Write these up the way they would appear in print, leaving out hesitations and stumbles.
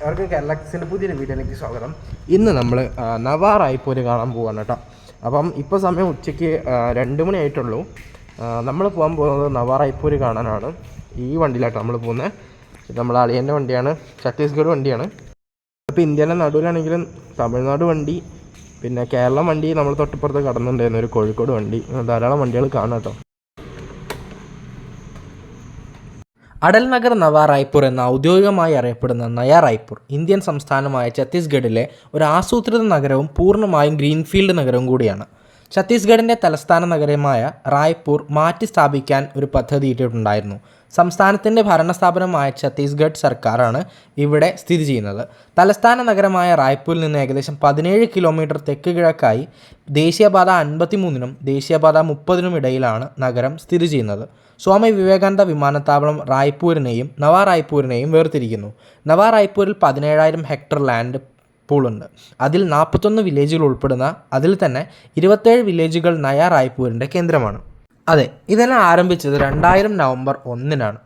അവർക്ക് കേരളക്സിൻ്റെ പുതിയൊരു വീഡിയോയിലേക്ക് സ്വാഗതം. ഇന്ന് നമ്മൾ നവാ റായ്പൂർ കാണാൻ പോവാണ് കേട്ടോ. അപ്പം ഇപ്പോൾ സമയം ഉച്ചയ്ക്ക് 2 മണി ആയിട്ടുള്ളൂ. നമ്മൾ പോകാൻ പോകുന്നത് നവാ റായ്പൂർ കാണാനാണ്. ഈ വണ്ടിയിലാട്ടോ നമ്മൾ പോകുന്നത്. ഇത് നമ്മളെ അളിയൻ്റെ വണ്ടിയാണ്, ഛത്തീസ്ഗഡ് വണ്ടിയാണ്. ഇപ്പോൾ ഇന്ത്യയിലെ നടുവിലാണെങ്കിലും തമിഴ്നാട് വണ്ടി, പിന്നെ കേരളം വണ്ടി നമ്മൾ തൊട്ടിപ്പുറത്ത് കടന്നുണ്ടായിരുന്നു, ഒരു കോഴിക്കോട് വണ്ടി, ധാരാളം വണ്ടികൾ കാണാം കേട്ടോ. അടൽ നഗർ നവാ റായ്പൂർ എന്ന ഔദ്യോഗികമായി അറിയപ്പെടുന്ന നയാ റായ്പൂർ ഇന്ത്യൻ സംസ്ഥാനമായ ഛത്തീസ്ഗഡിലെ ഒരു ആസൂത്രിത നഗരവും പൂർണ്ണമായും ഗ്രീൻഫീൽഡ് നഗരവും കൂടിയാണ്. ഛത്തീസ്ഗഡിൻ്റെ തലസ്ഥാന നഗരമായ റായ്പൂർ മാറ്റി സ്ഥാപിക്കാൻ ഒരു പദ്ധതി ഇട്ടിട്ടുണ്ടായിരുന്നു. സംസ്ഥാനത്തിൻ്റെ ഭരണസ്ഥാപനമായ ഛത്തീസ്ഗഡ് സർക്കാരാണ് ഇവിടെ സ്ഥിതി ചെയ്യുന്നത്. തലസ്ഥാന നഗരമായ റായ്പൂരിൽ നിന്ന് ഏകദേശം 17 കിലോമീറ്റർ തെക്ക് കിഴക്കായി ദേശീയപാത 53-നും ദേശീയപാത 30-നും ഇടയിലാണ് നഗരം സ്ഥിതി ചെയ്യുന്നത്. സ്വാമി വിവേകാനന്ദ വിമാനത്താവളം റായ്പൂരിനെയും നവാ റായ്പൂരിനെയും വേർതിരിക്കുന്നു. നവാ റായ്പൂരിൽ 17,000 ഹെക്ടർ ലാൻഡ് പൂളുണ്ട്. അതിൽ 41 വില്ലേജുകൾ ഉൾപ്പെടുന്ന അതിൽ തന്നെ 27 വില്ലേജുകൾ നയാ റായ്പൂരിൻ്റെ കേന്ദ്രമാണ്. അതെ, ഇതെല്ലാം ആരംഭിച്ചത് 2000 നവംബർ 1-നാണ്.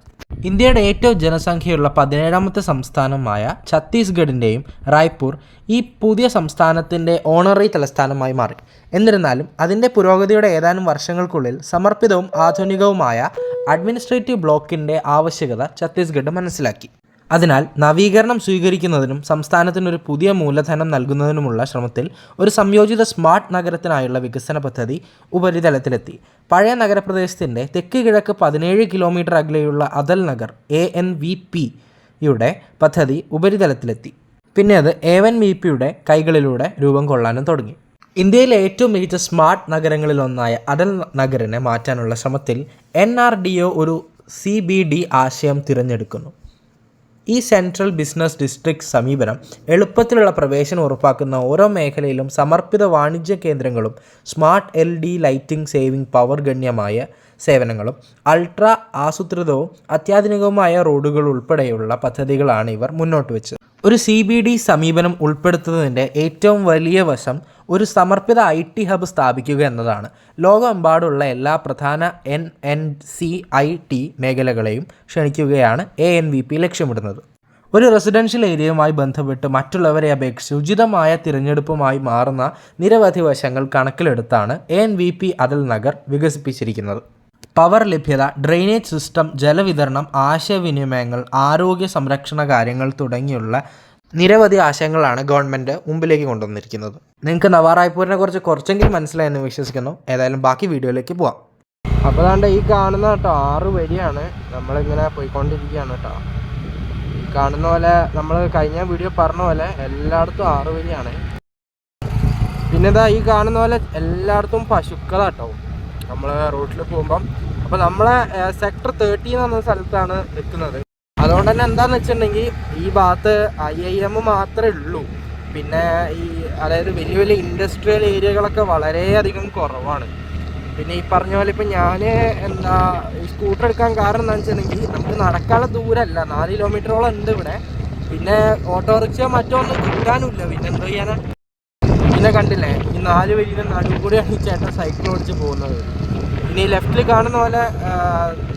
ഇന്ത്യയുടെ ഏറ്റവും ജനസംഖ്യയുള്ള 17ാമത്തെ സംസ്ഥാനമായ ഛത്തീസ്ഗഡിൻ്റെയും റായ്പൂർ ഈ പുതിയ സംസ്ഥാനത്തിൻ്റെ ഓണററി തലസ്ഥാനമായി മാറി. എന്നിരുന്നാലും അതിൻ്റെ പുരോഗതിയുടെ ഏതാനും വർഷങ്ങൾക്കുള്ളിൽ സമർപ്പിതവും ആധുനികവുമായ അഡ്മിനിസ്ട്രേറ്റീവ് ബ്ലോക്കിൻ്റെ ആവശ്യകത ഛത്തീസ്ഗഡ് മനസ്സിലാക്കി. അതിനാൽ നവീകരണം സ്വീകരിക്കുന്നതിനും സംസ്ഥാനത്തിനൊരു പുതിയ മൂലധനം നൽകുന്നതിനുമുള്ള ശ്രമത്തിൽ ഒരു സംയോജിത സ്മാർട്ട് നഗരത്തിനായുള്ള വികസന പദ്ധതി ഉപരിതലത്തിലെത്തി. പഴയ നഗരപ്രദേശത്തിൻ്റെ തെക്ക് കിഴക്ക് 17 കിലോമീറ്റർ അകലെയുള്ള അദൽ നഗർ ANVP-യുടെ പദ്ധതി ഉപരിതലത്തിലെത്തി. പിന്നെ അത് ANVP-യുടെ കൈകളിലൂടെ രൂപം കൊള്ളാനും തുടങ്ങി. ഇന്ത്യയിലെ ഏറ്റവും മികച്ച സ്മാർട്ട് നഗരങ്ങളിലൊന്നായ അടൽ നഗറിനെ മാറ്റാനുള്ള ശ്രമത്തിൽ NRDO ഒരു CBD ആശയം തിരഞ്ഞെടുക്കുന്നു. ഈ സെൻട്രൽ ബിസിനസ് ഡിസ്ട്രിക്ട് സമീപനം എളുപ്പത്തിലുള്ള പ്രവേശനം ഉറപ്പാക്കുന്ന ഓരോ മേഖലയിലും സമർപ്പിത വാണിജ്യ കേന്ദ്രങ്ങളും smart LED lighting saving power ഗണ്യമായ സേവനങ്ങളും അൾട്രാ ആസൂത്രിതവും അത്യാധുനികവുമായ റോഡുകൾ ഉൾപ്പെടെയുള്ള പദ്ധതികളാണ് ഇവർ മുന്നോട്ട് വെച്ചത്. ഒരു CBD സമീപനം ഉൾപ്പെടുത്തുന്നതിൻ്റെ ഏറ്റവും വലിയ വശം ഒരു സമർപ്പിത IT ഹബ്ബ് സ്ഥാപിക്കുക എന്നതാണ്. ലോകമെമ്പാടുള്ള എല്ലാ പ്രധാന NNCIT മേഖലകളെയും ക്ഷണിക്കുകയാണ് ANVP ലക്ഷ്യമിടുന്നത്. ഒരു റെസിഡൻഷ്യൽ ഏരിയയുമായി ബന്ധപ്പെട്ട് മറ്റുള്ളവരെ അപേക്ഷിച്ച് ഉചിതമായ തിരഞ്ഞെടുപ്പുമായി മാറുന്ന നിരവധി വശങ്ങൾ കണക്കിലെടുത്താണ് ANVP അദൽ നഗർ വികസിപ്പിച്ചിരിക്കുന്നത്. പവർ ലഭ്യത, ഡ്രെയിനേജ് സിസ്റ്റം, ജലവിതരണം, ആശയവിനിമയങ്ങൾ, ആരോഗ്യ സംരക്ഷണ കാര്യങ്ങൾ തുടങ്ങിയുള്ള നിരവധി ആശയങ്ങളാണ് ഗവൺമെൻറ് മുമ്പിലേക്ക് കൊണ്ടുവന്നിരിക്കുന്നത്. നിങ്ങൾക്ക് നവാ റായ്പൂരിനെ കുറിച്ച് കുറച്ചെങ്കിലും മനസ്സിലായെന്ന് വിശ്വസിക്കുന്നു. ഏതായാലും ബാക്കി വീഡിയോയിലേക്ക് പോവാം. അപ്പോൾ അതാണ്ട് ഈ കാണുന്ന കേട്ടോ 6 വഴിയാണ് നമ്മളിങ്ങനെ പോയിക്കൊണ്ടിരിക്കുകയാണ് കേട്ടോ. ഈ കാണുന്ന പോലെ നമ്മൾ കഴിഞ്ഞ വീഡിയോ പറഞ്ഞ പോലെ എല്ലായിടത്തും 6 വഴിയാണ്. പിന്നെ ഇതാ ഈ കാണുന്ന പോലെ എല്ലായിടത്തും പശുക്കളാട്ടോ നമ്മൾ റോഡിൽ പോകുമ്പം. അപ്പോൾ നമ്മളെ സെക്ടർ 30 എന്ന് പറഞ്ഞ സ്ഥലത്താണ് നിൽക്കുന്നത്. അതുകൊണ്ട് തന്നെ എന്താണെന്ന് വെച്ചിട്ടുണ്ടെങ്കിൽ ഈ ഭാഗത്ത് IIM മാത്രമേ ഉള്ളൂ. പിന്നെ അതായത് വലിയ വലിയ ഇൻഡസ്ട്രിയൽ ഏരിയകളൊക്കെ വളരെയധികം കുറവാണ്. പിന്നെ ഈ പറഞ്ഞ പോലെ ഇപ്പം ഞാൻ ഈ സ്കൂട്ടർ എടുക്കാൻ കാരണം എന്താണെന്ന് വെച്ചിട്ടുണ്ടെങ്കിൽ നമുക്ക് നടക്കാനുള്ള ദൂരമല്ല, 4 കിലോമീറ്ററോളം ഉണ്ട് ഇവിടെ. പിന്നെ ഓട്ടോറിക്ഷ മറ്റോ ഒന്നും കിട്ടാനുമില്ല. പിന്നെ എന്താ ചെയ്യാനാ? പിന്നെ കണ്ടില്ലേ ഈ 4 വരിയുടെ നടുവ് കൂടിയാണ് ഈ ചേട്ടൻ സൈക്കിൾ ഓടിച്ച് പോകുന്നത്. പിന്നെ ഈ ലെഫ്റ്റിൽ കാണുന്ന പോലെ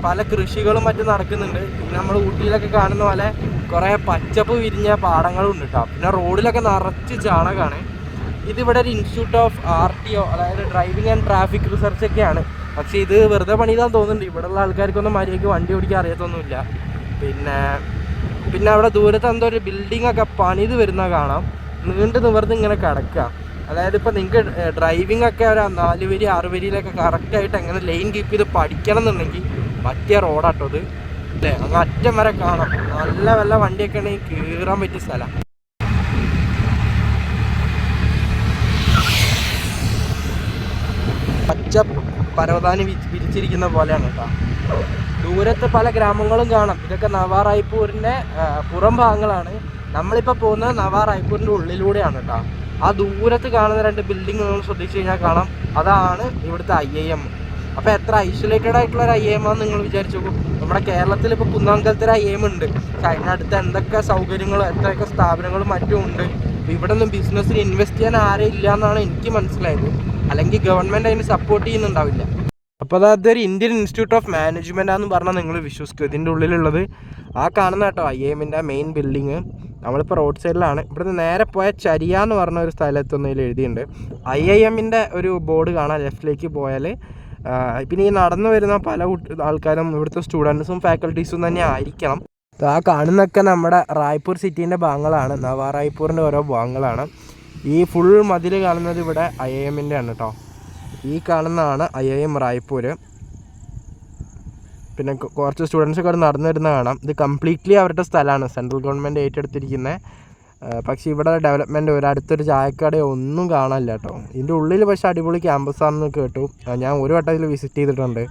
പല കൃഷികളും മറ്റും നടക്കുന്നുണ്ട്. പിന്നെ നമ്മൾ ഊട്ടിയിലൊക്കെ കാണുന്ന പോലെ കുറേ പച്ചപ്പ് വിരിഞ്ഞ പാടങ്ങളും ഉണ്ട് കേട്ടോ. പിന്നെ റോഡിലൊക്കെ നിറച്ച് ചാണകമാണ്. ഇതിവിടെ ഒരു ഇൻസ്റ്റിറ്റ്യൂട്ട് ഓഫ് RTO, അതായത് ഡ്രൈവിംഗ് ആൻഡ് ട്രാഫിക് റിസർച്ച് ഒക്കെയാണ്. പക്ഷേ ഇത് വെറുതെ പണിതാൻ തോന്നുന്നുണ്ട്. ഇവിടെയുള്ള ആൾക്കാർക്കൊന്നും മര്യാദയ്ക്ക് വണ്ടി ഓടിക്കാൻ അറിയത്തൊന്നുമില്ല. പിന്നെ അവിടെ ദൂരത്ത് എന്തോ ഒരു ബിൽഡിംഗ് ഒക്കെ പണിത് വരുന്ന കാണാം, നീണ്ടു നിവർന്ന് ഇങ്ങനെ കിടക്കുക. അതായത് ഇപ്പോൾ നിങ്ങൾക്ക് ഡ്രൈവിംഗ് ഒക്കെ ഒരു 4 വരി 6 വരിയിലൊക്കെ കറക്റ്റായിട്ട് എങ്ങനെ ലൈൻ കീപ്പ് ചെയ്ത് പഠിക്കണം എന്നുണ്ടെങ്കിൽ പറ്റിയ റോഡാട്ടോ ഇത് അല്ലേ. അങ്ങ് അറ്റം വരെ കാണാം. നല്ല വല്ല വണ്ടിയൊക്കെ ഉണ്ടെങ്കിൽ കീറാൻ പറ്റിയ സ്ഥലം. പച്ച പരവതാനി വിരിച്ചിരിക്കുന്ന പോലെയാണ് കേട്ടോ. ദൂരത്ത് പല ഗ്രാമങ്ങളും കാണാം. ഇതൊക്കെ നവാ റായ്പൂരിൻ്റെ പുറം ഭാഗങ്ങളാണ്. നമ്മളിപ്പോൾ പോകുന്നത് നവാ റായ്പൂരിൻ്റെ ഉള്ളിലൂടെയാണ് കേട്ടോ. ആ ദൂരത്ത് കാണുന്ന 2 ബിൽഡിംഗ് നമ്മൾ ശ്രദ്ധിച്ചു കഴിഞ്ഞാൽ കാണാം, അതാണ് ഇവിടുത്തെ IIM. അപ്പോൾ എത്ര ഐസൊലേറ്റഡ് ആയിട്ടുള്ള ഒരു IIM ആണെന്ന് നിങ്ങൾ വിചാരിച്ചു നോക്കും. നമ്മുടെ കേരളത്തിൽ ഇപ്പോൾ കുന്നംകുളത്ത് ഒരു IIM ഉണ്ട്. പക്ഷേ അതിനടുത്ത് എന്തൊക്കെ സൗകര്യങ്ങളും എത്രയൊക്കെ സ്ഥാപനങ്ങളും മറ്റും ഉണ്ട്. ഇവിടെ ഒന്നും ബിസിനസ്സിന് ഇൻവെസ്റ്റ് ചെയ്യാൻ ആരും ഇല്ല എന്നാണ് എനിക്ക് മനസ്സിലായത്. അല്ലെങ്കിൽ ഗവൺമെൻറ് അതിന് സപ്പോർട്ട് ചെയ്യുന്നുണ്ടാവില്ല. അപ്പോൾ അതൊരു ഇന്ത്യൻ ഇൻസ്റ്റിറ്റ്യൂട്ട് ഓഫ് മാനേജ്മെൻറ്റാന്ന് പറഞ്ഞാൽ നിങ്ങൾ വിശ്വസിക്കും. ഇതിൻ്റെ ഉള്ളിലുള്ളത് ആ കാണുന്ന കേട്ടോ IIM-ൻ്റെ മെയിൻ ബിൽഡിങ്. നമ്മളിപ്പോൾ റോഡ് സൈഡിലാണ്. ഇവിടുന്ന് നേരെ പോയ ചരിയ എന്ന് പറഞ്ഞ ഒരു സ്ഥലത്തൊന്നതിൽ എഴുതിയിട്ടുണ്ട്. IIMൻ്റെ ഒരു ബോർഡ് കാണാം ലെഫ്റ്റിലേക്ക് പോയാൽ. പിന്നെ ഈ നടന്നു വരുന്ന പല ആൾക്കാരും ഇവിടുത്തെ സ്റ്റുഡൻസും ഫാക്കൽറ്റീസും തന്നെ ആയിരിക്കണം. ആ കാണുന്നതൊക്കെ നമ്മുടെ റായ്പൂർ സിറ്റീൻ്റെ ഭാഗങ്ങളാണ്, നവാ റായ്പൂരിൻ്റെ ഓരോ ഭാഗങ്ങളാണ്. ഈ ഫുൾ മതിൽ കാണുന്നത് ഇവിടെ IIMൻ്റെ ആണ് കേട്ടോ. ഈ കാണുന്നതാണ് IIM റായ്പൂർ. പിന്നെ കുറച്ച് സ്റ്റുഡൻസൊക്കെ അവിടെ നടന്നു വരുന്ന കാണാം. ഇത് കംപ്ലീറ്റ്ലി അവരുടെ സ്ഥലമാണ്, സെൻട്രൽ ഗവൺമെൻറ് ഏറ്റെടുത്തിരിക്കുന്നത്. പക്ഷേ ഇവിടെ ഡെവലപ്മെൻറ്റ് അടുത്തൊരു ചായക്കടയോ ഒന്നും കാണാനില്ല കേട്ടോ. ഇതിൻ്റെ ഉള്ളിൽ പക്ഷേ അടിപൊളി ക്യാമ്പസാണെന്ന് കേട്ടു. ഞാൻ ഒരു വട്ടം ഇതിൽ വിസിറ്റ് ചെയ്തിട്ടുണ്ട്.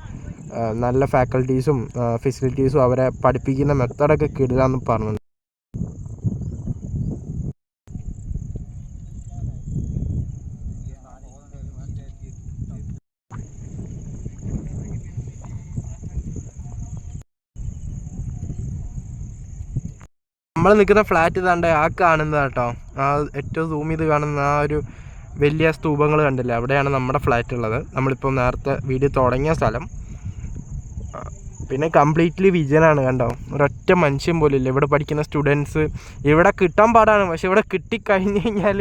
നല്ല ഫാക്കൽറ്റീസും ഫെസിലിറ്റീസും അവരെ പഠിപ്പിക്കുന്ന മെത്തേഡൊക്കെ കിടിലാന്ന് പറഞ്ഞു. നമ്മൾ നിൽക്കുന്ന ഫ്ലാറ്റ് ഇതാണ്ട് ആ കാണുന്നത് കേട്ടോ. ആ ഏറ്റവും സൂം ചെയ്ത് കാണുന്ന ആ ഒരു വലിയ സ്തൂപങ്ങൾ കണ്ടില്ലേ, അവിടെയാണ് നമ്മുടെ ഫ്ലാറ്റ് ഉള്ളത്. നമ്മളിപ്പോൾ നേരത്തെ വീഡിയോ തുടങ്ങിയ സ്ഥലം. പിന്നെ കംപ്ലീറ്റ്ലി വിജനാണ് കണ്ടോ. ഒരൊറ്റ മനുഷ്യൻ പോലും ഇല്ല. ഇവിടെ പഠിക്കുന്ന സ്റ്റുഡൻസ് ഇവിടെ കിട്ടാൻ പാടാണ്, പക്ഷെ ഇവിടെ കിട്ടിക്കഴിഞ്ഞ് കഴിഞ്ഞാൽ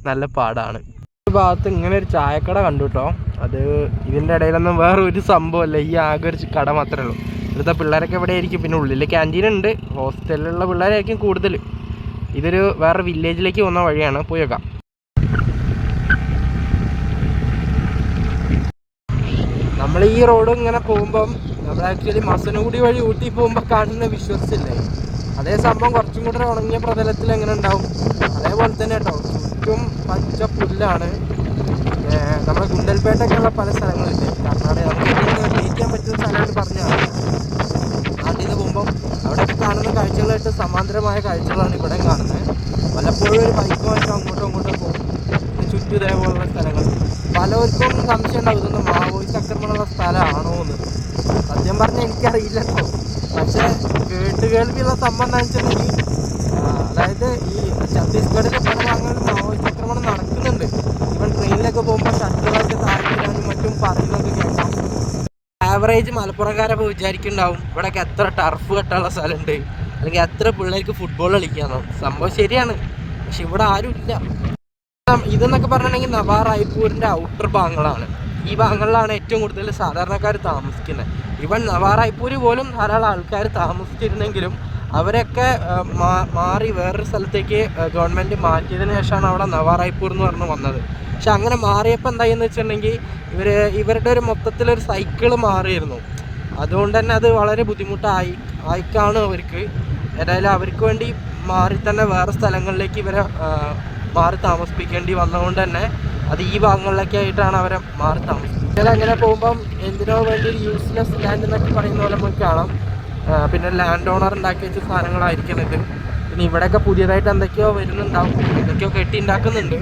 നല്ല പാടാണ്. ഈ ഭാഗത്ത് ഇങ്ങനെ ഒരു ചായക്കട കണ്ടു കേട്ടോ. അത് ഇതിൻ്റെ ഇടയിലൊന്നും വേറെ ഒരു സംഭവമല്ല, ഈ ആകെ ഒരു കട മാത്രമേ ഉള്ളൂ. ഇവിടുത്തെ പിള്ളേരൊക്കെ ഇവിടെ ആയിരിക്കും. പിന്നെ ഉള്ളിൽ ക്യാൻറ്റീൻ ഉണ്ട്. ഹോസ്റ്റലിലുള്ള പിള്ളേരായിരിക്കും കൂടുതൽ. ഇതൊരു വേറെ വില്ലേജിലേക്ക് പോകുന്ന വഴിയാണ്, പോയി വെക്കാം. നമ്മൾ ഈ റോഡ് ഇങ്ങനെ പോകുമ്പം നമ്മൾ ആക്ച്വലി മസനഗുഡി വഴി ഊട്ടി പോകുമ്പോൾ കാണുന്ന വിശ്വസിച്ചില്ലേ, അതേ സംഭവം കുറച്ചും കൂടെ ഉണങ്ങിയ പ്രതലത്തിൽ എങ്ങനെ ഉണ്ടാവും അതേപോലെ തന്നെ കേട്ടോ. ചുറ്റും പച്ച പുല്ലാണ്. നമ്മുടെ ഗുണ്ടൽപേട്ടൊക്കെയുള്ള പല സ്ഥലങ്ങളില്ലേ കർണാടക, നമുക്ക് ജയിക്കാൻ പറ്റുന്ന സ്ഥലമായിട്ട് പറഞ്ഞാൽ നാട്ടിൽ നിന്ന് പോകുമ്പം അവിടെയൊക്കെ കാണുന്ന കാഴ്ചകളായിട്ട് സമാന്തരമായ കാഴ്ചകളാണ് ഇവിടെ കാണുന്നത്. പലപ്പോഴും ഒരു ബൈക്കുമായിട്ട് അങ്ങോട്ടും പോകും. പിന്നെ ചുറ്റും ഇതേപോലുള്ള സ്ഥലങ്ങൾ. പലർക്കും സംശയം ഉണ്ടാവും ഇതൊന്നും മാവോയിസ്റ്റ് ആക്രമണമുള്ള സ്ഥലമാണോ എന്ന്. സത്യം പറഞ്ഞാൽ എനിക്കറിയില്ല കേട്ടോ. പക്ഷേ കേൾവിയുള്ള സംഭവം എന്താണെന്ന് വെച്ചിട്ടുണ്ടെങ്കിൽ, അതായത് ഈ ഛത്തീസ്ഗഡിലെ പല ഭാഗങ്ങളിൽ മാവോയിസ്റ്റ് ആക്രമണം നടക്കുന്നുണ്ട്. ഇവൻ ട്രെയിനിലൊക്കെ പോകുമ്പോൾ ഷട്ടറുകളൊക്കെ താഴ്ത്തിടാനും മറ്റും പറയുന്നതൊക്കെ കേൾക്കാം. ആവറേജ് മലപ്പുറംകാരപ്പോൾ വിചാരിക്കുന്നുണ്ടാവും ഇവിടെയൊക്കെ എത്ര ടർഫ് കെട്ടാനുള്ള സ്ഥലമുണ്ട്, അല്ലെങ്കിൽ എത്ര പിള്ളേർക്ക് ഫുട്ബോൾ കളിക്കാമെന്നോ. സംഭവം ശരിയാണ്, പക്ഷെ ഇവിടെ ആരും ഇല്ല. ഇതെന്നൊക്കെ പറഞ്ഞിട്ടുണ്ടെങ്കിൽ നവാ റായ്പൂരിൻ്റെ ഔട്ടർ ഭാഗങ്ങളാണ്. ഈ ഭാഗങ്ങളിലാണ് ഏറ്റവും കൂടുതൽ സാധാരണക്കാർ താമസിക്കുന്നത്. ഇവൻ നവാ റായ്പൂർ പോലും ധാരാളം ആൾക്കാർ താമസിച്ചിരുന്നെങ്കിലും അവരൊക്കെ മാറി വേറൊരു സ്ഥലത്തേക്ക് ഗവൺമെൻറ് മാറ്റിയതിന് ശേഷമാണ് അവിടെ നവാ റായ്പൂർ എന്ന് പറഞ്ഞ് വന്നത്. പക്ഷെ അങ്ങനെ മാറിയപ്പോൾ എന്തായെന്ന് വെച്ചിട്ടുണ്ടെങ്കിൽ ഇവരുടെ ഒരു മൊത്തത്തിലൊരു സൈക്കിള് മാറിയിരുന്നു. അതുകൊണ്ട് തന്നെ അത് വളരെ ആയിക്കാണ് അവർക്ക്. ഏതായാലും അവർക്ക് വേണ്ടി മാറി തന്നെ വേറെ സ്ഥലങ്ങളിലേക്ക് ഇവരെ മാറി താമസിപ്പിക്കേണ്ടി വന്നതുകൊണ്ട് തന്നെ അത് ഈ ഭാഗങ്ങളിലൊക്കെ ആയിട്ടാണ് അവരെ മാറി താമസിപ്പിക്കുന്നത്. അങ്ങനെ പോകുമ്പം എന്തിനോ വേണ്ടി ഒരു യൂസ്ലെസ് ലാൻഡ് എന്നൊക്കെ പറയുന്ന പോലെ നമുക്ക് കാണാം. പിന്നെ ലാൻഡ് ഓണർ ഉണ്ടാക്കി വെച്ച സാധനങ്ങളായിരിക്കുന്നത്. പിന്നെ ഇവിടെയൊക്കെ പുതിയതായിട്ട് എന്തൊക്കെയോ വരുന്നുണ്ടാവും, എന്തൊക്കെയോ കെട്ടി ഉണ്ടാക്കുന്നുണ്ട്.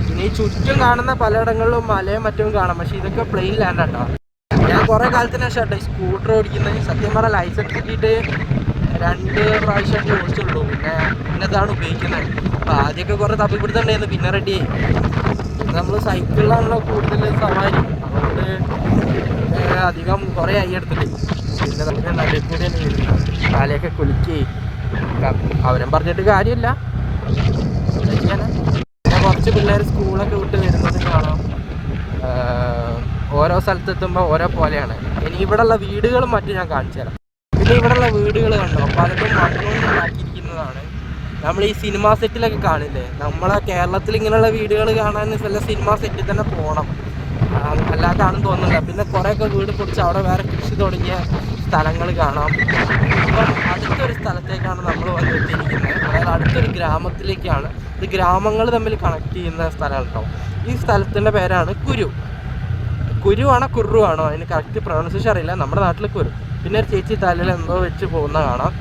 പിന്നെ ഈ ചുറ്റും കാണുന്ന പലയിടങ്ങളിലും മലയും മറ്റും കാണാം. പക്ഷേ ഇതൊക്കെ പ്ലെയിൻ ലാൻഡാട്ടോ. ഞാൻ കുറേ കാലത്തിന് ശേഷം കേട്ടോ ഈ സ്കൂട്ടർ ഓടിക്കുന്നത്. സത്യം പറഞ്ഞാൽ ലൈസൻസ് കിട്ടിയിട്ട് 2 പ്രാവശ്യം ഓടിച്ചുള്ളൂ. പിന്നെ ഇതാണ് ഉപയോഗിക്കുന്നത്. അപ്പോൾ ആദ്യമൊക്കെ കുറേ തപ്പിപ്പിടുത്തുണ്ടായിരുന്നു, പിന്നെ റെഡിയായി. പിന്നെ നമ്മൾ സൈക്കിളിലാണല്ലോ കൂടുതൽ സവാരി, അതുകൊണ്ട് അധികം കുറേ ആയി എടുത്തിട്ട്. പിന്നെ നമുക്ക് നല്ല കൂടി തന്നെ വരുന്നത് കാലയൊക്കെ കുലുക്കുകയും അവരും പറഞ്ഞിട്ട് കാര്യമില്ല. പിന്നെ കുറച്ച് പിള്ളേർ സ്കൂളൊക്കെ വിട്ട് വരുന്നത് കാണാം. ഓരോ സ്ഥലത്തെത്തുമ്പോൾ ഓരോ പോലെയാണ്. ഇനി ഇവിടെയുള്ള വീടുകളും മറ്റും ഞാൻ കാണിച്ചു തരാം. പിന്നെ ഇവിടെയുള്ള വീടുകൾ കണ്ടോ, പലതും മണ്ണുകൊണ്ട് ഉണ്ടാക്കിയിരിക്കുന്നതാണ്. നമ്മൾ ഈ സിനിമ സെറ്റിലൊക്കെ കാണില്ലേ, നമ്മളെ കേരളത്തിൽ ഇങ്ങനെയുള്ള വീടുകൾ കാണാൻ വല്ല സിനിമ സെറ്റിൽ തന്നെ പോകണം, അല്ലാതാണെന്ന് തോന്നുന്നില്ല. പിന്നെ കുറേയൊക്കെ വീട് പൊടിച്ച് അവിടെ വേറെ കൃഷി തുടങ്ങിയ സ്ഥലങ്ങൾ കാണാം. ഇപ്പം അടുത്തൊരു സ്ഥലത്തേക്കാണ് നമ്മൾ വന്നെത്തിയിരിക്കുന്നത്. അതായത് അടുത്തൊരു ഗ്രാമത്തിലേക്കാണ്. ഇത് ഗ്രാമങ്ങൾ തമ്മിൽ കണക്ട് ചെയ്യുന്ന സ്ഥലമാണ് കേട്ടോ. ഈ സ്ഥലത്തിൻ്റെ പേരാണ് കുരുവാണോ കുറുവാണോ അതിന് കറക്റ്റ് പ്രൊണൗൺസിയേഷൻ അറിയില്ല. നമ്മുടെ നാട്ടിൽ കുരു. പിന്നെ ഒരു ചേച്ചി തലയിൽ എന്തോ വെച്ച് പോകുന്ന കാണാം,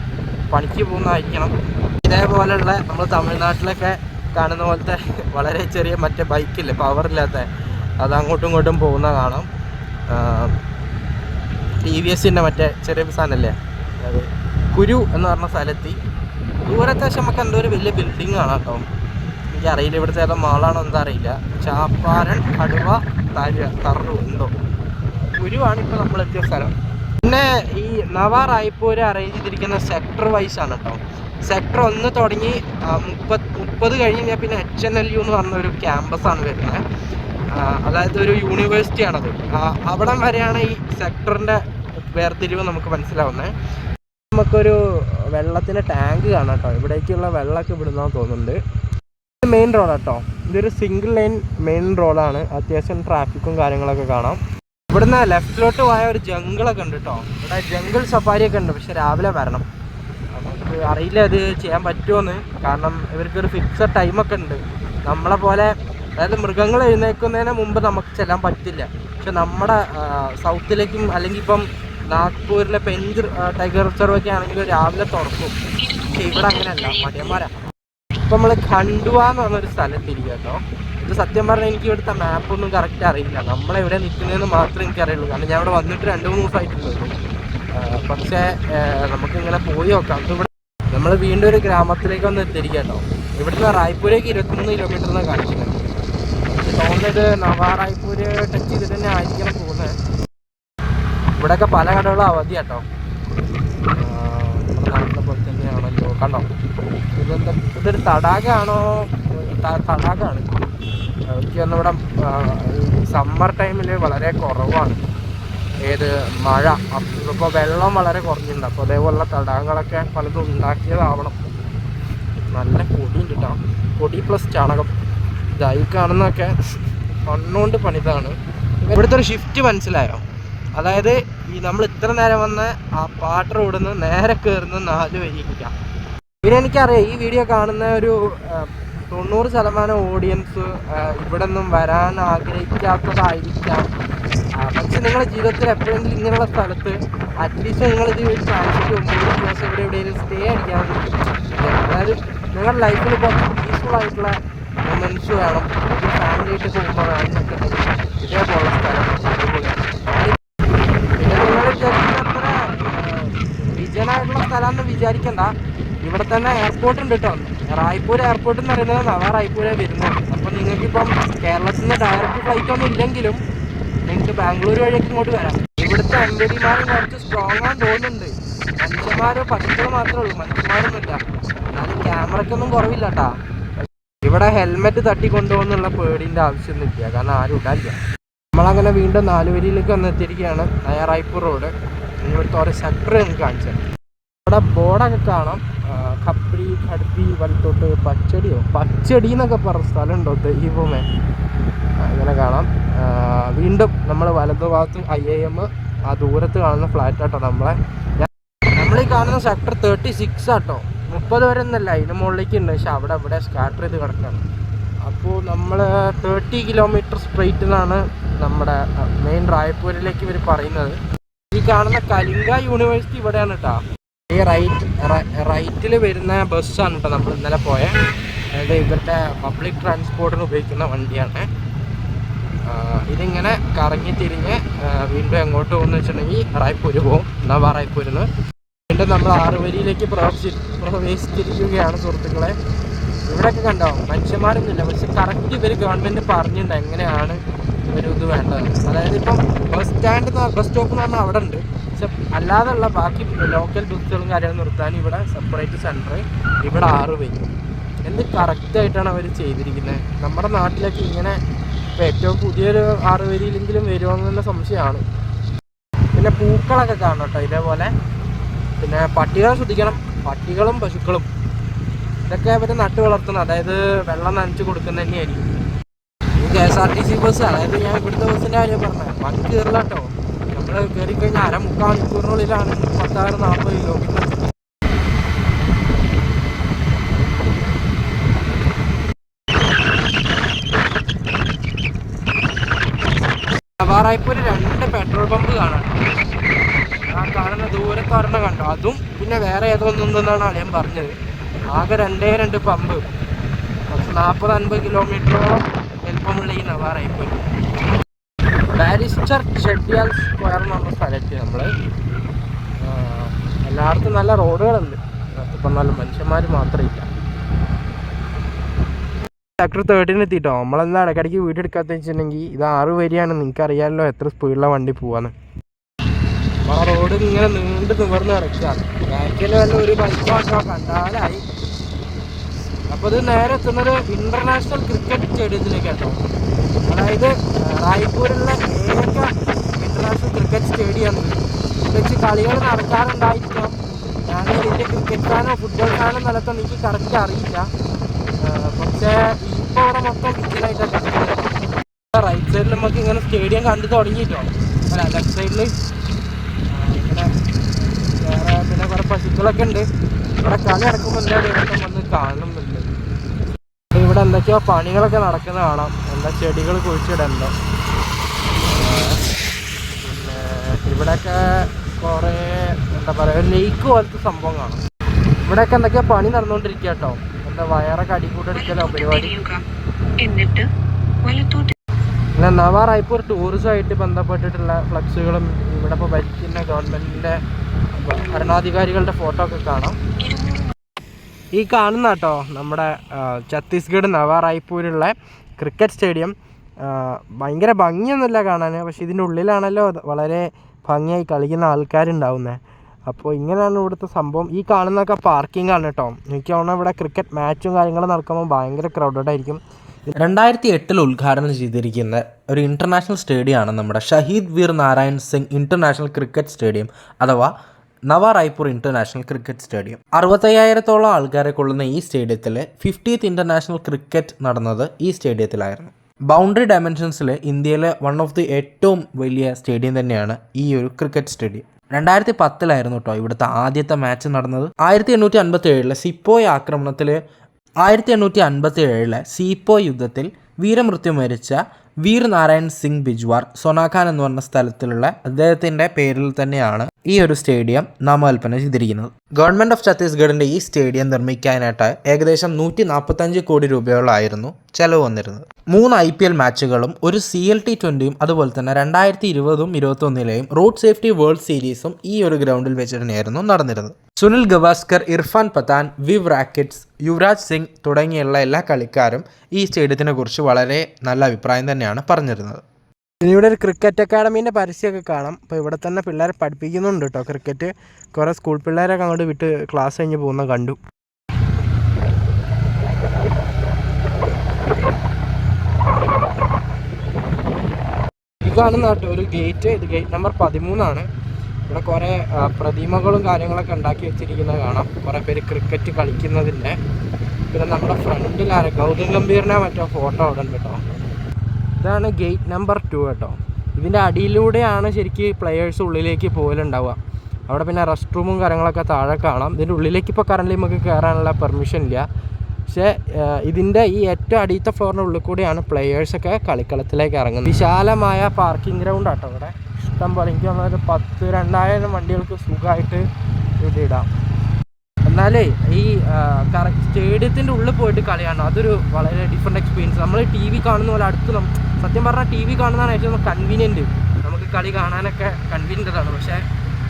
പണിക്ക് പോകുന്നതായിരിക്കണം. ഇതേപോലെയുള്ള നമ്മൾ തമിഴ്നാട്ടിലൊക്കെ കാണുന്ന പോലത്തെ വളരെ ചെറിയ മറ്റേ ബൈക്കില്ലേ, പവറില്ലാത്ത, അത് അങ്ങോട്ടും ഇങ്ങോട്ടും പോകുന്ന കാണാം. TVSൻ്റെ മറ്റേ ചെറിയ സാധനമല്ലേ അത്, കുരു എന്ന് പറഞ്ഞ സ്ഥലത്ത് ദൂരത്തെ വശം നമുക്ക് എന്തോ ഒരു വലിയ ബിൽഡിങ് കാണാം കേട്ടോ. എനിക്കറിയില്ല ഇവിടുത്തെ ഏതോ മാളാണോ എന്താ അറിയില്ല. ചാപ്പാരൻ കടുവ തറു എന്തോ കുരുവാണ് ഇപ്പോൾ നമ്മളെത്തിയ സ്ഥലം. പിന്നെ ഈ നവാ റായ്പൂർ അറേഞ്ച് ചെയ്തിരിക്കുന്ന സെക്ടർ വൈസ് ആണ് കേട്ടോ. സെക്ടർ 1 തുടങ്ങി 30 കഴിഞ്ഞ് കഴിഞ്ഞാൽ പിന്നെ HNLU എന്ന് പറഞ്ഞൊരു ക്യാമ്പസാണ് വരുന്നത്. അതായത് ഒരു യൂണിവേഴ്സിറ്റിയാണത്. അവിടം വരെയാണ് ഈ സെക്ടറിൻ്റെ വേർതിരിവ് നമുക്ക് മനസ്സിലാവുന്നത്. നമുക്കൊരു വെള്ളത്തിൻ്റെ ടാങ്ക് കാണാം കേട്ടോ. ഇവിടേക്കുള്ള വെള്ളമൊക്കെ ഇവിടുന്നാന്ന് തോന്നുന്നുണ്ട്. ഇത് മെയിൻ റോഡ് കേട്ടോ. ഇതൊരു സിംഗിൾ ലൈൻ മെയിൻ റോഡാണ്. അത്യാവശ്യം ട്രാഫിക്കും കാര്യങ്ങളൊക്കെ കാണാം. ഇവിടുന്ന് ലെഫ്റ്റിലോട്ട് പോയ ഒരു ജംഗിളൊക്കെ ഉണ്ട് കേട്ടോ. ഇവിടെ ജംഗിൾ സഫാരിയൊക്കെ ഉണ്ട്. പക്ഷെ രാവിലെ വരണം. നമുക്ക് അറിയില്ല അത് ചെയ്യാൻ പറ്റുമോയെന്ന്. കാരണം ഇവർക്കൊരു ഫിക്സഡ് ടൈമൊക്കെ ഉണ്ട്. നമ്മളെ പോലെ അതായത് മൃഗങ്ങൾ എഴുന്നേൽക്കുന്നതിന് മുമ്പ് നമുക്ക് ചെല്ലാൻ പറ്റില്ല. പക്ഷെ നമ്മുടെ സൗത്തിലേക്കും അല്ലെങ്കിൽ ഇപ്പം നാഗ്പൂരിലെ പെഞ്ച് ടൈഗർ റിസർവ് ഒക്കെ ആണെങ്കിൽ രാവിലെ തുറക്കും. പക്ഷെ ഇവിടെ അങ്ങനെയല്ല, മടിയന്മാരാണ്. ഇപ്പം നമ്മൾ ഖണ്ഡുവ എന്ന് പറഞ്ഞൊരു സ്ഥലത്തിരിക്കുക കേട്ടോ. ഇത് സത്യം പറഞ്ഞാൽ എനിക്ക് ഇവിടുത്തെ മാപ്പൊന്നും കറക്റ്റ് അറിയില്ല. നമ്മളെവിടെ നിൽക്കുന്നതെന്ന് മാത്രമേ എനിക്കറിയുള്ളൂ. കാരണം ഞാൻ ഇവിടെ വന്നിട്ട് 2-3 ദിവസമായിട്ടുള്ളൂ. പക്ഷേ നമുക്കിങ്ങനെ പോയി നോക്കാം. ഇവിടെ നമ്മൾ വീണ്ടും ഒരു ഗ്രാമത്തിലേക്ക് വന്ന് എത്തിയിരിക്കുക കേട്ടോ. ഇവിടുന്ന് റായ്പൂരേക്ക് 23 കിലോമീറ്റർ എന്നാണ് കാണിക്കുന്നത്. തോന്നുന്നത് നവാ റായ്പൂര് ടച്ച് ചെയ്തിട്ട് തന്നെ ആയിരിക്കണം പോകുന്നത്. ഇവിടെയൊക്കെ പല കടകളും അവധി കേട്ടോ. നമ്മുടെ നാട്ടിലെ പോലെ തന്നെയാണല്ലോ. കണ്ടോ, ഇതൊരു തടാകമാണോ? തടാകമാണ്. എനിക്ക് തോന്നുന്നു ഇവിടെ സമ്മർ ടൈമിൽ വളരെ കുറവാണ്. മഴ. ഇപ്പോൾ വെള്ളം വളരെ കുറഞ്ഞിട്ടുണ്ട്. അപ്പോൾ അതേപോലുള്ള തടാകങ്ങളൊക്കെ പലതും ഉണ്ടാക്കിയതാവണം. നല്ല പൊടിയുണ്ട് കേട്ടോ. പൊടി പ്ലസ് ചാണകം. ഇതായി കാണുന്നതൊക്കെ മണ്ണുകൊണ്ട് പണിതാണ്. ഇവിടുത്തെ ഒരു ഷിഫ്റ്റ് മനസ്സിലായോ? അതായത് ഈ നമ്മൾ ഇത്ര നേരം വന്ന് ആ പാട്ട് റോഡിൽ നിന്ന് നേരെ കയറുന്ന 4 വരിക്കാം. പിന്നെ എനിക്കറിയാം ഈ വീഡിയോ കാണുന്ന ഒരു 90% ഓഡിയൻസ് ഇവിടെ നിന്നും വരാൻ ആഗ്രഹിക്കാത്തതായിരിക്കാം. പക്ഷെ നിങ്ങളുടെ ജീവിതത്തിൽ എപ്പോഴെങ്കിലും ഇങ്ങനെയുള്ള സ്ഥലത്ത് അറ്റ്ലീസ്റ്റ് നിങ്ങളിത് ഒരു ചാൻസിക്ക് 9 ദിവസം എവിടെയെങ്കിലും സ്റ്റേ അടിക്കാൻ. അതായത് നിങ്ങളുടെ ലൈഫിൽ കുറച്ച് പീസ്ഫുൾ ആയിട്ടുള്ള മൊമെൻറ്റ്സ് വേണം. ഫാമിലിയായിട്ട് പോകുമ്പോൾ വേണമെന്നൊക്കെ ഇതേപോലുള്ള സ്ഥലം അടിപൊളിയാണ്. പിന്നെ നിങ്ങൾ വിചാരിക്കുന്ന അത്ര വിജയനായിട്ടുള്ള സ്ഥലമാണെന്ന് വിചാരിക്കണ്ട. ഇവിടെ തന്നെ എയർപോർട്ട് ഉണ്ട് കേട്ടോ. റായ്പൂർ എയർപോർട്ട് എന്ന് പറയുന്നത് നവാ റായ്പൂരേ വരുന്നത്. അപ്പോൾ നിങ്ങൾക്കിപ്പം കേരളത്തിൽ നിന്ന് ഡയറക്റ്റ് ഫ്ലൈറ്റ് ഒന്നും ഇല്ലെങ്കിലും നിങ്ങൾക്ക് ബാംഗ്ലൂർ വഴിയൊക്കെ ഇങ്ങോട്ട് വരാം. ഇവിടുത്തെ എംബഡിമാരും കുറച്ച് സ്ട്രോങ് ആണെന്ന് തോന്നുന്നുണ്ട്. മനുഷ്യന്മാരോ പശുക്കൾ മാത്രമേ ഉള്ളൂ, മനുഷ്യന്മാരൊന്നുമില്ല. എന്നാലും ക്യാമറയ്ക്കൊന്നും കുറവില്ല കേട്ടോ. ഇവിടെ ഹെൽമെറ്റ് തട്ടിക്കൊണ്ടുപോകുന്നുള്ള പേടിൻ്റെ ആവശ്യമൊന്നുമില്ല, കാരണം ആരും ഇടാനില്ല. നമ്മളങ്ങനെ വീണ്ടും 4 വരിയിലേക്ക് വന്നെത്തിയിരിക്കുകയാണ്. നയാ റായ്പൂർ റോഡ്. ഇവിടുത്തെ ഓരോ സെക്ടർ എനിക്ക് കാണിച്ചത്. ഇവിടെ ബോർഡൊക്കെ കാണാം. ഖപ്രി, ഖഡ്പി, വലത്തോട്ട് പച്ചടി എന്നൊക്കെ പറഞ്ഞ സ്ഥലമുണ്ടോ ദൈവമേ. അങ്ങനെ കാണാം. വീണ്ടും നമ്മൾ വലതുഭാഗത്ത് IIM, ആ ദൂരത്ത് കാണുന്ന ഫ്ലാറ്റ് ആട്ടോ നമ്മളീ കാണുന്ന സെക്ടർ 36 ആട്ടോ. 30 വരെ ഒന്നല്ല, അതിന് മുകളിലേക്ക് ഉണ്ട്. പക്ഷെ അവിടെ സ്കാറ്റർ ചെയ്ത് കിടക്കുകയാണ്. അപ്പോൾ നമ്മൾ 30 കിലോമീറ്റർ സ്ട്രെയിറ്റ് എന്നാണ് നമ്മുടെ മെയിൻ റായ്പൂരിലേക്ക് ഇവർ പറയുന്നത്. ഈ കാണുന്ന കലിംഗ യൂണിവേഴ്സിറ്റി ഇവിടെയാണ് കേട്ടോ. ഈ റൈറ്റിൽ വരുന്ന ബസ്സാണ് കേട്ടോ നമ്മൾ ഇന്നലെ പോയത്. അതായത് ഇവരുടെ പബ്ലിക് ട്രാൻസ്പോർട്ടിന് ഉപയോഗിക്കുന്ന വണ്ടിയാണ്. ഇതിങ്ങനെ കറങ്ങി തിരിഞ്ഞ് വീണ്ടും എങ്ങോട്ട് പോകുമെന്ന് വെച്ചിട്ടുണ്ടെങ്കിൽ റായ്പൂർ പോകും. നവാ റായ്പൂരിൽ നിന്ന് വീണ്ടും നമ്മൾ 6 വരിയിലേക്ക് പ്രവേശിച്ചിരിക്കുകയാണ് സുഹൃത്തുക്കളെ. ഇവിടെയൊക്കെ കണ്ടോ മനുഷ്യന്മാരൊന്നുമില്ല. പക്ഷെ കറക്റ്റ് ഇവർ ഗവൺമെൻറ് പറഞ്ഞിട്ടുണ്ട് എങ്ങനെയാണ് ഒരു ഇത് വേണ്ടത്. അതായത് ഇപ്പം ബസ് സ്റ്റോപ്പ് എന്ന് പറഞ്ഞാൽ അവിടെ ഉണ്ട്. പക്ഷെ അല്ലാതെയുള്ള ബാക്കി ലോക്കൽ ബസ്സുകളും കാര്യങ്ങളും നിർത്താൻ ഇവിടെ സെപ്പറേറ്റ് സെൻറ്റർ, ഇവിടെ 6 വരി. എന്ത് കറക്റ്റായിട്ടാണ് അവർ ചെയ്തിരിക്കുന്നത്. നമ്മുടെ നാട്ടിലേക്ക് ഇങ്ങനെ ഇപ്പോൾ ഏറ്റവും പുതിയൊരു 6 വരിയിലെങ്കിലും വരുമോ എന്നുള്ള സംശയമാണ്. പിന്നെ പൂക്കളൊക്കെ കാണണം കേട്ടോ ഇതേപോലെ. പിന്നെ പട്ടികളെ ശ്രദ്ധിക്കണം. പട്ടികളും പശുക്കളും ഇതൊക്കെ അവർ നട്ടു വളർത്തുന്നത്. അതായത് വെള്ളം നനച്ച് കൊടുക്കുന്ന തന്നെയായിരിക്കും. ഈ KSRTC ബസ്, അതായത് ഞാൻ ഇവിടുത്തെ ബസ്സിൻ്റെ കാര്യം പറഞ്ഞത്, വൺ കയറില്ല കേട്ടോ. നമ്മൾ കയറിക്കഴിഞ്ഞാൽ 3/4 മണിക്കൂറിനുള്ളിലാണ് 36-40 കിലോമീറ്റർ. നവാ റായ്പൂർ 2 പെട്രോൾ പമ്പ് കാണാം. ആ കാണുന്ന ദൂരത്ത് ഒരെണ്ണം കണ്ടോ, അതും പിന്നെ വേറെ ഏതോ ഒന്നുണ്ടെന്നാണ് അളിയൻ പറഞ്ഞത്. ആകെ 2 പമ്പ്. 40-50 കിലോമീറ്ററോളം എളുപ്പമുള്ള ഈ നവാ റായ്പൂർ. ബാരിസ്റ്റർ ഷെഡ്യാൽ സ്ക്വയർ എന്ന് പറഞ്ഞ സ്ഥലത്ത് നമ്മൾ എല്ലായിടത്തും നല്ല റോഡുകളുണ്ട്. ഇപ്പം നല്ല മനുഷ്യന്മാർ മാത്രമില്ല. സെക്ടർ 13 എത്തിയിട്ടോ. നമ്മളെന്താ ഇടയ്ക്കിടയ്ക്ക് വീഡിയോ എടുക്കാത്ത വെച്ചിട്ടുണ്ടെങ്കിൽ ഇത് 6 വരിയാണ്. നിങ്ങൾക്ക് അറിയാമല്ലോ എത്ര സ്പീഡിലാണ് വണ്ടി പോവാന്ന്. ആ റോഡ് ഇങ്ങനെ നീണ്ട് നിവർന്ന് കിടക്കുകയാണ്. ബാക്കിൽ വല്ല ഒരു ബൈക്കോ കണ്ടാലായി. അപ്പോൾ ഇത് നേരെ എത്തുന്നത് ഇൻ്റർനാഷണൽ ക്രിക്കറ്റ് സ്റ്റേഡിയത്തിലേക്ക് കേട്ടോ. അതായത് റായ്പൂരിലുള്ള ഏക ഇൻ്റർനാഷണൽ ക്രിക്കറ്റ് സ്റ്റേഡിയം വെച്ച് കളികൾ നടക്കാറുണ്ടായിരിക്കാം. ഞാൻ ഇതിൻ്റെ ക്രിക്കറ്റ് ഫാനോ ഫുട്ബോൾ ഫാനോ നിലത്തൊന്നും എനിക്ക് കറക്റ്റ് അറിയില്ല. പക്ഷേ ഇപ്പോൾ ഇവിടെ മൊത്തം പിച്ചിലായിട്ടൊക്കെ റൈറ്റ് സൈഡിൽ നമുക്ക് ഇങ്ങനെ സ്റ്റേഡിയം കണ്ടു തുടങ്ങിയിട്ടോ. അല്ല ലെഫ്റ്റ് സൈഡിൽ ഇങ്ങനെ വേറെ പിന്നെ കുറേ പശുക്കളൊക്കെ ഉണ്ട്. ഇവിടെ കളി നടക്കുമ്പോൾ എന്തായാലും വന്ന് കാണുന്നുണ്ട്. ഇവിടെ എന്തൊക്കെയോ പണികളൊക്കെ നടക്കുന്ന കാണാം. എന്താ ചെടികൾ കുഴിച്ചിടണ്ടോ. പിന്നെ ഇവിടെയൊക്കെ കുറേ എന്താ പറയുക ഒരു ലേക്ക് പോലത്തെ സംഭവം കാണാം. ഇവിടെയൊക്കെ എന്തൊക്കെയോ പണി നടന്നുകൊണ്ടിരിക്കുക കേട്ടോ. എന്താ വയറൊക്കെ അടിക്കൂട്ടെടുക്കലോ പരിപാടി. പിന്നെ നവ റായ്പൂർ ടൂറിസമായിട്ട് ബന്ധപ്പെട്ടിട്ടുള്ള ഫ്ലക്സുകളും ഇവിടെ ഇപ്പോൾ ഭരിക്കുന്ന ഗവൺമെൻറ്റിൻ്റെ ഭരണാധികാരികളുടെ ഫോട്ടോ ഒക്കെ കാണാം. ഈ കാണുന്ന കേട്ടോ നമ്മുടെ ഛത്തീസ്ഗഡ് നവ റായ്പൂരുള്ള ക്രിക്കറ്റ് സ്റ്റേഡിയം. ഭയങ്കര ഭംഗിയൊന്നുമില്ല കാണാൻ, പക്ഷേ ഇതിൻ്റെ ഉള്ളിലാണല്ലോ വളരെ ഭംഗിയായി കളിക്കുന്ന ആൾക്കാരുണ്ടാവുന്നത്. അപ്പോൾ ഇങ്ങനെയാണ് ഇവിടുത്തെ സംഭവം. ഈ കാണുന്നതൊക്കെ പാർക്കിംഗ് ആണ് കേട്ടോ. എനിക്ക് തോന്നുന്നു ഇവിടെ ക്രിക്കറ്റ് മാച്ചും കാര്യങ്ങളും നടക്കുമ്പോൾ ഭയങ്കര ക്രൗഡഡ് ആയിരിക്കും. 2008 ഉദ്ഘാടനം ചെയ്തിരിക്കുന്ന ഒരു ഇൻ്റർനാഷണൽ സ്റ്റേഡിയമാണ് നമ്മുടെ Shaheed Veer Narayan Singh international cricket stadium അഥവാ Nava Raipur international cricket stadium. 65,000-ഓളം ആൾക്കാരെ കൊള്ളുന്ന ഈ സ്റ്റേഡിയത്തിൽ 50th ഇൻ്റർനാഷണൽ ക്രിക്കറ്റ് നടന്നത് ഈ സ്റ്റേഡിയത്തിലായിരുന്നു. ബൗണ്ടറി ഡയമെൻഷൻസിൽ ഇന്ത്യയിലെ വൺ ഓഫ് ദി ഏറ്റവും വലിയ സ്റ്റേഡിയം തന്നെയാണ് ഈ ഒരു ക്രിക്കറ്റ് സ്റ്റേഡിയം. 2010 കേട്ടോ ഇവിടുത്തെ ആദ്യത്തെ മാച്ച് നടന്നത്. 1857 സിപ്പോയ് ആക്രമണത്തിൽ 1857 സീപ്പോയ് യുദ്ധത്തിൽ വീരമൃത്യു മരിച്ച വീർ നാരായൺ സിംഗ് ബിജ്വാർ സൊനാഖാൻ എന്ന് പറഞ്ഞ സ്ഥലത്തിലുള്ള അദ്ദേഹത്തിൻ്റെ പേരിൽ തന്നെയാണ് ഈ ഒരു സ്റ്റേഡിയം നാമകൽപ്പന ചെയ്തിരിക്കുന്നത്. ഗവൺമെൻറ് ഓഫ് ഛത്തീസ്ഗഡിൻ്റെ ഈ സ്റ്റേഡിയം നിർമ്മിക്കാനായിട്ട് ഏകദേശം 145 കോടി രൂപയോളമായിരുന്നു ചെലവ് വന്നിരുന്നത്. 3 IPL മാച്ചുകളും ഒരു CLT20യും അതുപോലെ തന്നെ 2020-ഉം 2021-ലെയും റോഡ് സേഫ്റ്റി വേൾഡ് സീരീസും ഈ ഒരു ഗ്രൗണ്ടിൽ വെച്ച് തന്നെയായിരുന്നു നടന്നിരുന്നത്. സുനിൽ ഗവാസ്കർ, ഇർഫാൻ പത്താൻ, വിവ് റാക്കറ്റ്സ്, യുവരാജ് സിംഗ് തുടങ്ങിയുള്ള എല്ലാ കളിക്കാരും ഈ സ്റ്റേഡിയത്തിനെ കുറിച്ച് വളരെ നല്ല അഭിപ്രായം തന്നെയാണ് പറഞ്ഞിരുന്നത്. ഇവിടെ ഒരു ക്രിക്കറ്റ് അക്കാഡമീൻ്റെ പരസ്യമൊക്കെ കാണാം. അപ്പോൾ ഇവിടെ തന്നെ പിള്ളേരെ പഠിപ്പിക്കുന്നുണ്ട് കേട്ടോ ക്രിക്കറ്റ്. കുറേ സ്കൂൾ പിള്ളേരൊക്കെ അങ്ങോട്ട് വിട്ട് ക്ലാസ് കഴിഞ്ഞ് പോകുന്ന കണ്ടു. ഇത് കാണുന്ന കേട്ടോ ഒരു ഗേറ്റ്. ഇത് ഗേറ്റ് നമ്പർ 13 ഇവിടെ കുറേ പ്രതിമകളും കാര്യങ്ങളൊക്കെ ഉണ്ടാക്കി വെച്ചിരിക്കുന്നത് കാണാം. കുറേ പേര് ക്രിക്കറ്റ് കളിക്കുന്നതിൻ്റെ. പിന്നെ നമ്മുടെ ഫ്രണ്ടിൽ ഗൗതം ഗംഭീറിനെ മറ്റോ ഫോട്ടോ അവിടെ ഉണ്ട് കേട്ടോ. ഇതാണ് ഗേറ്റ് നമ്പർ 2 കേട്ടോ. ഇതിൻ്റെ അടിയിലൂടെയാണ് ശരിക്കും പ്ലെയേഴ്സ് ഉള്ളിലേക്ക് പോകലുണ്ടാവുക. അവിടെ പിന്നെ റെസ്റ്റ് റൂമും കാര്യങ്ങളൊക്കെ താഴെ കാണാം. ഇതിൻ്റെ ഉള്ളിലേക്ക് ഇപ്പോൾ കറൻ്റ് നമുക്ക് കയറാനുള്ള പെർമിഷൻ ഇല്ല. പക്ഷേ ഇതിൻ്റെ ഈ ഏറ്റവും അടിയത്തെ ഫ്ലോറിൻ്റെ ഉള്ളിൽ കൂടിയാണ് പ്ലെയേഴ്സൊക്കെ കളിക്കളത്തിലേക്ക് ഇറങ്ങുന്നത്. വിശാലമായ പാർക്കിംഗ് ഗ്രൗണ്ട് ആട്ടോ ഇവിടെ. ഇഷ്ടം പോലെ എനിക്ക് തോന്നുന്നത് 10,000-2000 വണ്ടികൾക്ക് സുഖമായിട്ട് ഇവിടെ ഇടാം. എന്നാലേ ഈ കറക്റ്റ് സ്റ്റേഡിയത്തിൻ്റെ ഉള്ളിൽ പോയിട്ട് കളിയാണ് അതൊരു വളരെ ഡിഫറെൻറ്റ് എക്സ്പീരിയൻസ്. നമ്മൾ TV കാണുന്ന പോലെ അടുത്ത് സത്യം പറഞ്ഞാൽ TV കാണുന്നതാണ് ഏറ്റവും കൺവീനിയൻറ്റ്. നമുക്ക് കളി കാണാനൊക്കെ കൺവീനിയൻ്റാണ്. പക്ഷേ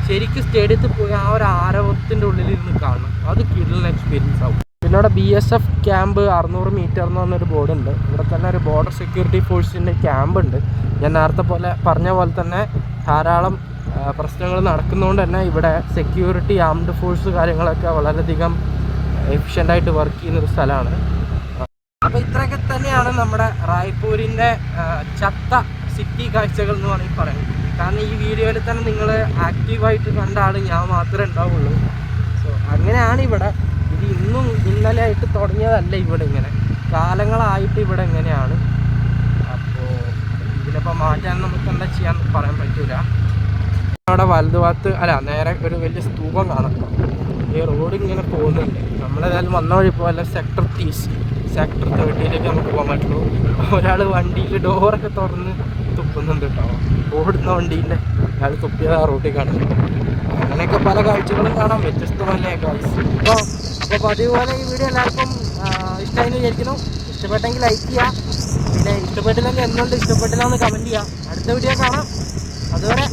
ശരിക്കും സ്റ്റേഡിയത്തിൽ പോയി ആ ഒരു ആരവത്തിൻ്റെ ഉള്ളിലിരുന്ന് കാണണം. അത് കിടിലൻ എക്സ്പീരിയൻസ് ആവും. പിന്നെ ഇവിടെ BSF ക്യാമ്പ് 600 മീറ്റർ എന്ന് പറഞ്ഞൊരു ബോർഡുണ്ട്. ഇവിടെ തന്നെ ഒരു ബോർഡർ സെക്യൂരിറ്റി ഫോഴ്സിൻ്റെ ക്യാമ്പ് ഉണ്ട്. ഞാൻ നേരത്തെ പറഞ്ഞ പോലെ തന്നെ ധാരാളം പ്രശ്നങ്ങൾ നടക്കുന്നതുകൊണ്ട് തന്നെ ഇവിടെ സെക്യൂരിറ്റി ആംഡ് ഫോഴ്സ് കാര്യങ്ങളൊക്കെ വളരെയധികം എഫിഷ്യൻ്റായിട്ട് വർക്ക് ചെയ്യുന്നൊരു സ്ഥലമാണ്. അപ്പോൾ ഇത്രയൊക്കെ തന്നെയാണ് നമ്മുടെ റായ്പൂരിൻ്റെ ചത്ത സിറ്റി കാഴ്ചകൾ എന്ന് വേണമെങ്കിൽ പറയും. കാരണം ഈ വീഡിയോയിൽ തന്നെ നിങ്ങൾ ആക്റ്റീവായിട്ട് കണ്ട ആൾ ഞാൻ മാത്രമേ ഉണ്ടാവുള്ളൂ. സോ അങ്ങനെയാണ് ഇവിടെ. ഇത് ഇന്നും ഇന്നലെ ആയിട്ട് തുടങ്ങിയതല്ല. ഇവിടെ ഇങ്ങനെ കാലങ്ങളായിട്ട് ഇവിടെ എങ്ങനെയാണ്. അപ്പോൾ ഇതിലിപ്പോൾ മാറ്റാൻ നമുക്ക് എന്താ ചെയ്യാന്ന് പറയാൻ പറ്റില്ല. അവിടെ വലതുഭാഗത്ത് നേരെ ഒരു വലിയ സ്തൂപം കാണാം. ഈ റോഡ് ഇങ്ങനെ പോകുന്നുണ്ട്. നമ്മളേതായാലും വന്ന വഴി പോലെ സെക്ടർ 30 നമുക്ക് പോകാൻ പറ്റുള്ളൂ. ഒരാൾ വണ്ടിയിൽ ഡോറൊക്കെ തുറന്ന് തുപ്പുന്നുണ്ട് കേട്ടോ. ഓടുന്ന വണ്ടിയിൽ അയാൾ തുപ്പിയത് ആ റോഡിൽ കാണുന്നു. അങ്ങനെയൊക്കെ പല കാഴ്ചകളും കാണാം. വ്യത്യസ്തമല്ലേ ഗൈസ്. അപ്പോൾ പതിവ് പോലെ ഈ വീഡിയോ എല്ലാവർക്കും ഇഷ്ടമായി വിചാരിക്കുന്നു. ഇഷ്ടപ്പെട്ടെങ്കിൽ ലൈക്ക് ചെയ്യുക. പിന്നെ ഇഷ്ടപ്പെട്ടില്ലെങ്കിൽ എന്തുകൊണ്ട് ഇഷ്ടപ്പെട്ടില്ല എന്ന് കമൻറ്റ് ചെയ്യുക. അടുത്ത വീഡിയോ കാണാം. അതുവരെ